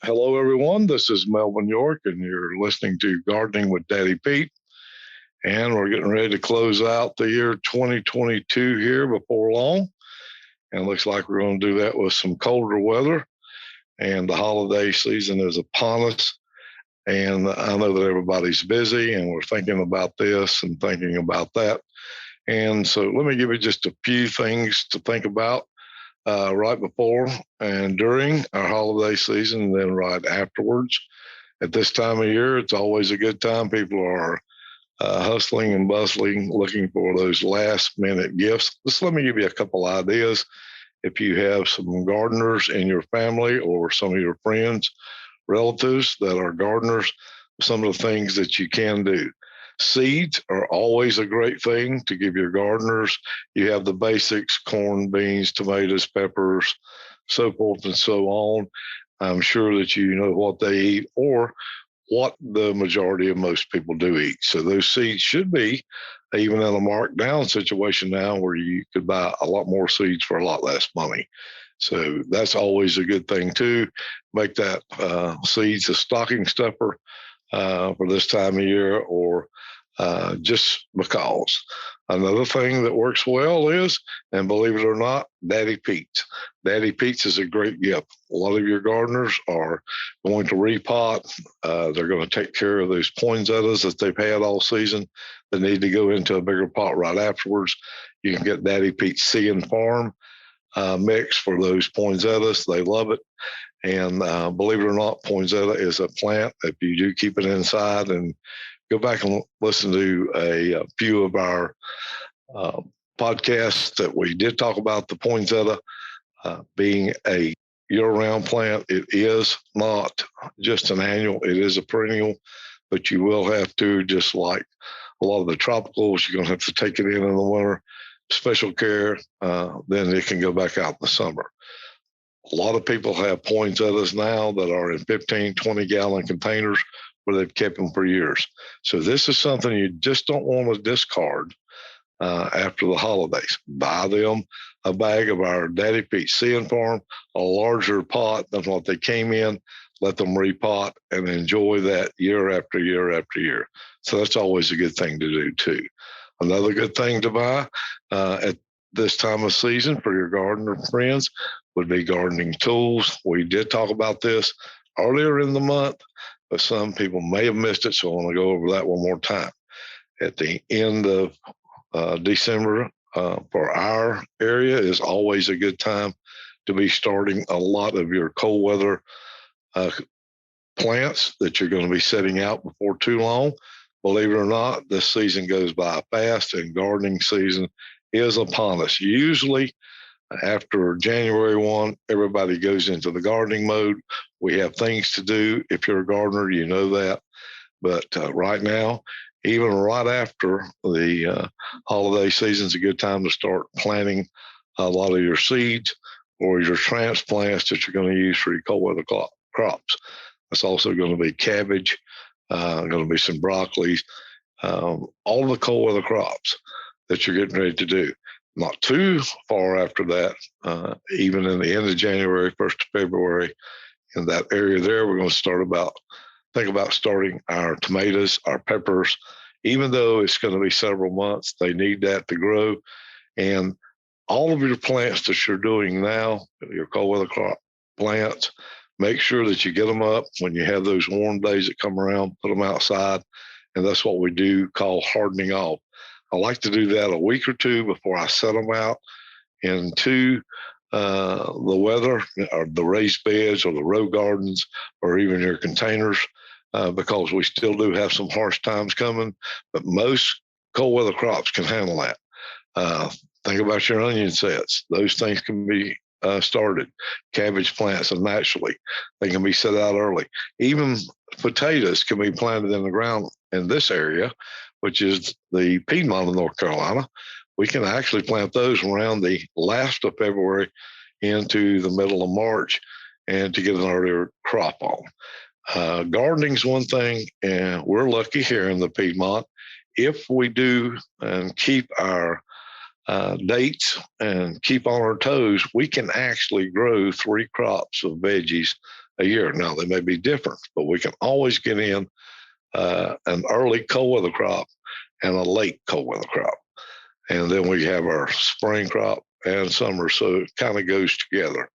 Hello, everyone. This is Melvin York, and you're listening to Gardening with Daddy Pete. And we're getting ready to close out the year 2022 here before long. And it looks like we're going to do that with some colder weather. And the holiday season is upon us. And I know that everybody's busy, and we're thinking about this and thinking about that. And so let me give you just a few things to think about right before and during our holiday season, and then right afterwards. At this time of year, it's always a good time. People are hustling and bustling, looking for those last minute gifts. Just let me give you a couple ideas. If you have some gardeners in your family or some of your friends, relatives that are gardeners, some of the things that you can do. Seeds are always a great thing to give your gardeners. You have the basics: corn, beans, tomatoes, peppers, so forth and so on. I'm sure that you know what they eat or what the majority of most people do eat. So those seeds should be, even in a marked down situation now, where you could buy a lot more seeds for a lot less money. So that's always a good thing too. Make that seeds a stocking stuffer for this time of year, or just because. Another thing that works well is, and believe it or not, Daddy Pete's. Daddy Pete's is a great gift. A lot of your gardeners are going to repot. They're going to take care of those poinsettias that they've had all season. They need to go into a bigger pot right afterwards. You can get Daddy Pete's See and Farm mix for those poinsettias. They love it. And believe it or not, poinsettia is a plant. If you do keep it inside, and go back and listen to a few of our podcasts that we did talk about the poinsettia being a year-round plant. It is not just an annual, it is a perennial, but you will have to, just like a lot of the tropicals, you're going to have to take it in the winter, special care, then it can go back out in the summer. A lot of people have poinsettias now that are in 15, 20-gallon containers where they've kept them for years. So this is something you just don't want to discard after the holidays. Buy them a bag of our Daddy Pete's See and Farm, a larger pot than what they came in. Let them repot and enjoy that year after year after year. So that's always a good thing to do too. Another good thing to buy at this time of season for your gardener friends would be gardening tools. We did talk about this earlier in the month, but some people may have missed it, so I want to go over that one more time. At the end of December for our area is always a good time to be starting a lot of your cold weather plants that you're going to be setting out before too long. Believe it or not, this season goes by fast, and gardening season is upon us. Usually after January 1, everybody goes into the gardening mode. We have things to do. If you're a gardener, you know that. But right now, even right after the holiday season, is a good time to start planting a lot of your seeds or your transplants that you're going to use for your cold weather crops. That's also going to be cabbage, going to be some broccoli, all the cold weather crops that you're getting ready to do. Not too far after that, even in the end of January, 1st of February, in that area there, we're going to think about starting our tomatoes, our peppers. Even though it's going to be several months, they need that to grow. And all of your plants that you're doing now, your cold weather crop plants, make sure that you get them up when you have those warm days that come around, put them outside. And that's what we do call hardening off. I like to do that a week or two before I set them out into the weather, or the raised beds, or the row gardens, or even your containers, because we still do have some harsh times coming. But most cold weather crops can handle that. Think about your onion sets; those things can be started. Cabbage plants, and naturally, they can be set out early. Even potatoes can be planted in the ground in this area, which is the Piedmont of North Carolina. We can actually plant those around the last of February into the middle of March, and to get an earlier crop on. Gardening's one thing, and we're lucky here in the Piedmont. If we do and keep our dates and keep on our toes, we can actually grow 3 crops of veggies a year. Now, they may be different, but we can always get in an early cold weather crop and a late cold weather crop. And then we have our spring crop and summer. So it kind of goes together.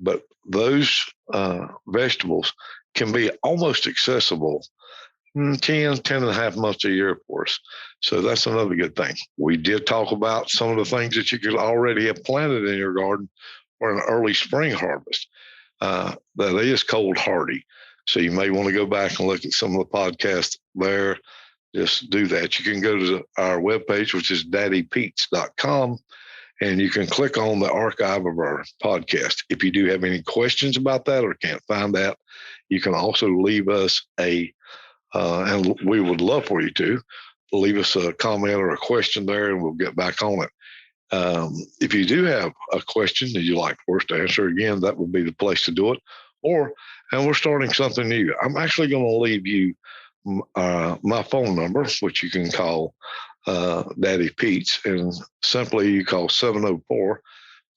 But those vegetables can be almost accessible 10 and a half months a year for us. So that's another good thing. We did talk about some of the things that you could already have planted in your garden for an early spring harvest. That is cold hardy. So you may want to go back and look at some of the podcasts there. Just do that. You can go to our webpage, which is daddypete's.com, and you can click on the archive of our podcast. If you do have any questions about that or can't find that, you can also leave us and we would love for you to leave us a comment or a question there, and we'll get back on it. If you do have a question that you'd like for us to answer, again, that would be the place to do it. And we're starting something new. I'm actually going to leave you my phone number, which you can call Daddy Pete's, and simply you call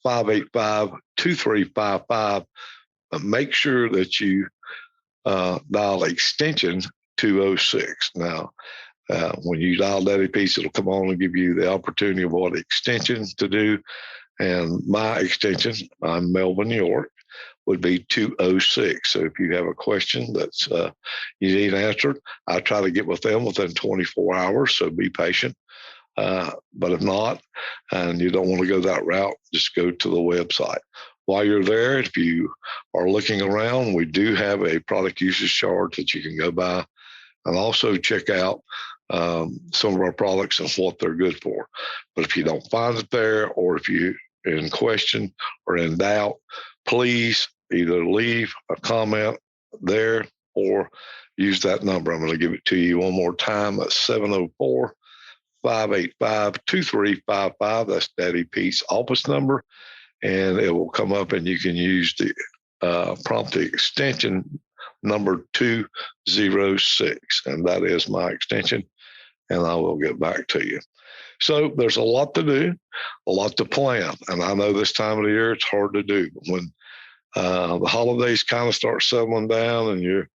704-585-2355. Make sure that you dial extension 206. Now, when you dial Daddy Pete's, it'll come on and give you the opportunity of what extension to do. And my extension, I'm Melvin York, would be 206. So if you have a question that's you need answered, I try to get with them within 24 hours. So be patient. But if not, and you don't want to go that route, just go to the website. While you're there, if you are looking around, we do have a product usage chart that you can go by and also check out some of our products and what they're good for. But if you don't find it there, or if you're in question or in doubt, please either leave a comment there or use that number. I'm going to give it to you one more time. At 704-585-2355. That's Daddy Pete's office number. And it will come up, and you can use the prompt the extension number 206. And that is my extension. And I will get back to you. So there's a lot to do, a lot to plan. And I know this time of the year, it's hard to do. But when the holidays kind of start settling down and you're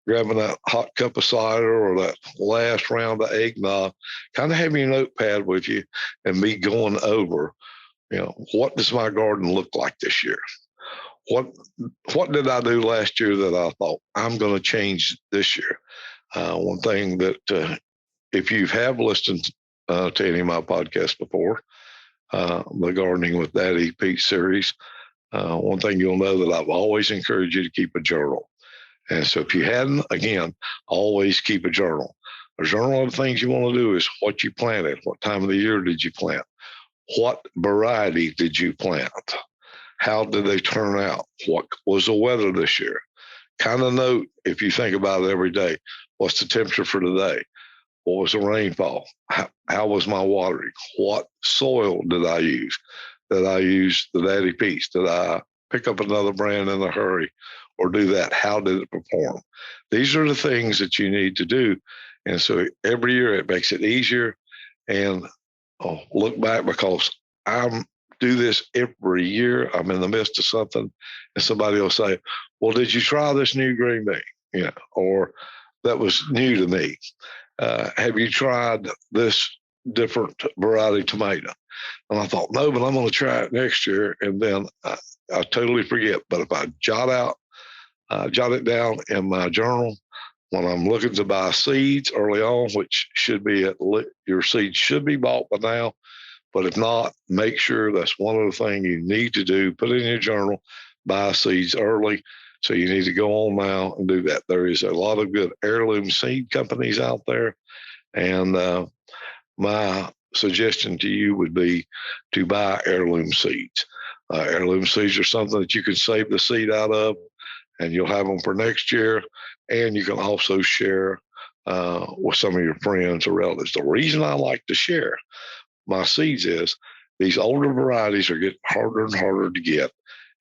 grabbing that hot cup of cider or that last round of eggnog, kind of have your notepad with you and be going over, what does my garden look like this year? What did I do last year that I thought I'm going to change this year? One thing that if you have listened to any of my podcasts before, the Gardening with Daddy Pete series, one thing you'll know that I've always encouraged you to keep a journal. And so if you hadn't, again, always keep a journal. A journal of the things you want to do is what you planted. What time of the year did you plant? What variety did you plant? How did they turn out? What was the weather this year? Kind of note, if you think about it every day, what's the temperature for today? What was the rainfall? How was my watering? What soil did I use? Did I use the Daddy Pete's? Did I pick up another brand in a hurry or do that? How did it perform? These are the things that you need to do. And so every year it makes it easier. And look back, because I do this every year. I'm in the midst of something and somebody will say, well, did you try this new green bean? Or that was new to me. Have you tried this different variety tomato? And I thought, no, but I'm going to try it next year. And then I totally forget. But if I jot it down in my journal when I'm looking to buy seeds early on, which should be your seeds should be bought by now. But if not, make sure that's one of the things you need to do. Put it in your journal, buy seeds early. So you need to go on now and do that. There is a lot of good heirloom seed companies out there. And my suggestion to you would be to buy heirloom seeds. Heirloom seeds are something that you can save the seed out of, and you'll have them for next year. And you can also share with some of your friends or relatives. The reason I like to share my seeds is these older varieties are getting harder and harder to get.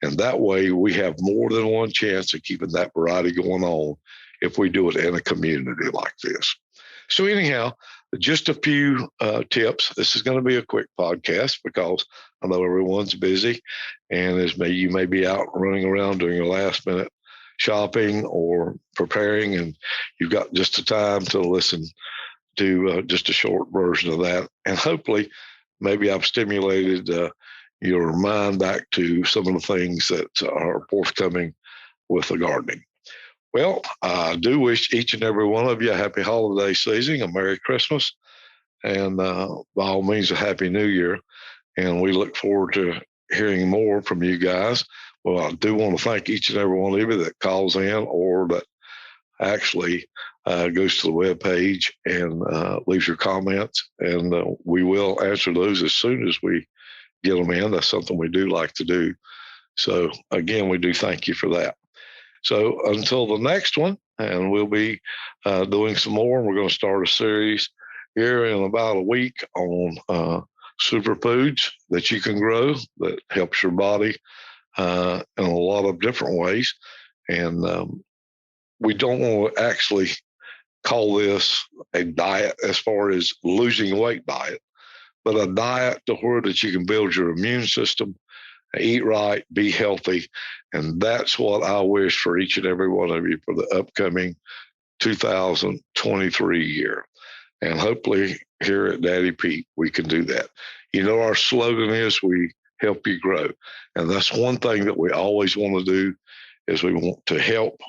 And that way we have more than one chance of keeping that variety going on if we do it in a community like this. So anyhow, just a few tips. This is going to be a quick podcast because I know everyone's busy, and you may be out running around doing your last minute shopping or preparing, and you've got just the time to listen to just a short version of that. And hopefully, maybe I've stimulated your mind back to some of the things that are forthcoming with the gardening. Well, I do wish each and every one of you a happy holiday season, a Merry Christmas, and by all means, a Happy New Year. And we look forward to hearing more from you guys. Well, I do want to thank each and every one of you that calls in or that actually goes to the webpage and leaves your comments. And we will answer those as soon as we get them in. That's something we do like to do. So, again, we do thank you for that. So until the next one, and we'll be doing some more. We're going to start a series here in about a week on superfoods that you can grow that helps your body in a lot of different ways. And we don't want to actually call this a diet as far as losing weight diet, but a diet to where that you can build your immune system, eat right, be healthy. And that's what I wish for each and every one of you for the upcoming 2023 year. And hopefully here at Daddy Pete, we can do that. You know, our slogan is we help you grow. And that's one thing that we always want to do is we want to help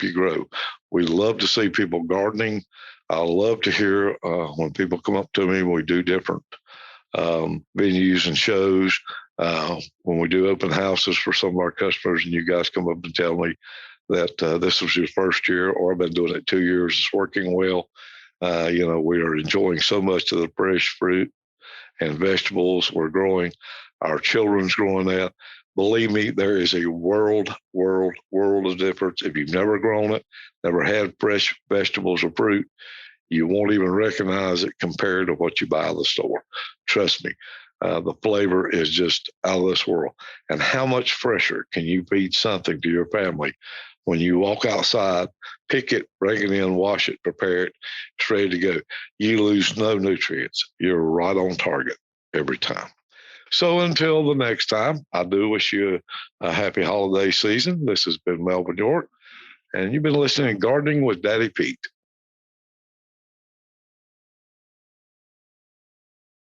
you grow. We love to see people gardening. I love to hear when people come up to me, we do different venues and shows. When we do open houses for some of our customers and you guys come up and tell me that this was your first year or I've been doing it 2 years, it's working well. We are enjoying so much of the fresh fruit and vegetables we're growing. Our children's growing that. Believe me, there is a world of difference. If you've never grown it, never had fresh vegetables or fruit, you won't even recognize it compared to what you buy at the store. Trust me. The flavor is just out of this world. And how much fresher can you feed something to your family when you walk outside, pick it, bring it in, wash it, prepare it, it's ready to go. You lose no nutrients. You're right on target every time. So until the next time, I do wish you a happy holiday season. This has been Melvin York, and you've been listening to Gardening with Daddy Pete.